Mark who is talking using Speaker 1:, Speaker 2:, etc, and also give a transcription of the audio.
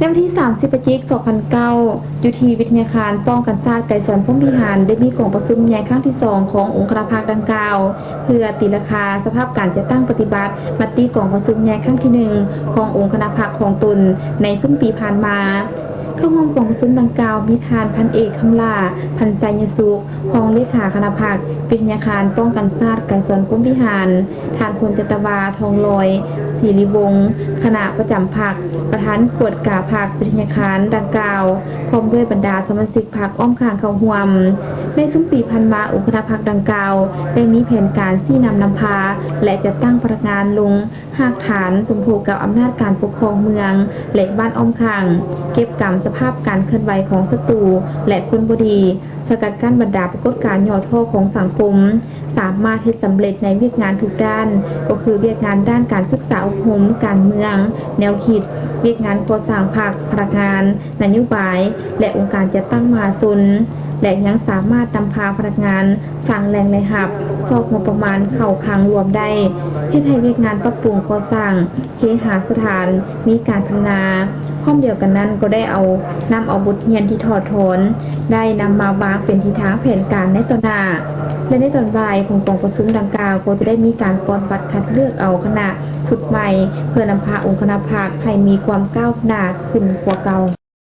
Speaker 1: ในวันที่30พฤศจิกายน2009อยู่ที่วิทยาคารป้องกันศาสตร์ไกรสอนพุ่มพิหารได้มีกองประชุมใหญ่ครั้งที่2ขององค์คณะภาคดังกล่าวเพื่อตีราคาสภาพการจัดตั้งปฏิบัติมติกองประชุมใหญ่ครั้งที่1ขององค์คณะภาคของตนในซึ่งปีผ่านมาเข้าร่วมกองประชุมดังกล่าวมีทานพันเอกคำลาพันไซยสุขรองเลขาคณะภาควิทยาคารป้องกันศาสตร์ไกรสอนพุ่มพิหารทานพลจตวาทองลอยศิริวงศ์คณะประจำภาคประธานกวดกาภาควิทยาคารดังกล่าวพร้อมด้วยบรรดาสมาชิกภาคอ้อมข้างเข้าร่วมในซุ้มปีพันมาองค์คณะภาคดังกล่าวได้มีแผนการที่นำพาและจะตั้งพนักงานลงหากฐานสมผูกกับอำนาจการปกครองเมืองและบ้านอ้อมข้างเก็บกำสภาพการเคลื่อนไหวของศัตรูและคนบดีสกัดกั้นบรรดาปรากฏการณ์ย่อท่อของสังคมสามารถให้สำเร็จในเวียกงานทุกด้านก็คือเวียกงานด้านการศึกษาอบรมการเมืองแนวคิดเวียกงานก่อสร้างภาคพนักงานนโยบายและองค์การจัดตั้งมหาชนและยังสามารถนำพาพนักงานสร้างแรงและหับซอกงบประมาณเข้าคลังรวมได้ให้ไทยเวียกงานปรับปรุงก่อสร้างเคหสถานมีการพัฒนาพร้อมเดียวกันนั้นก็ได้นำเอาบทเรียนที่ถอดถอนได้นำมาวางเป็นทิศทางแผนการในตอนหน้าและในตอนบ่ายของกองประชุมดังกล่าวก็จะได้มีการปอนบัตรคัดเลือกเอาคณะสุดใหม่เพื่อนำพาองค์คณะภาคให้มีความก้าวหน้าขึ้นกว่าเก่า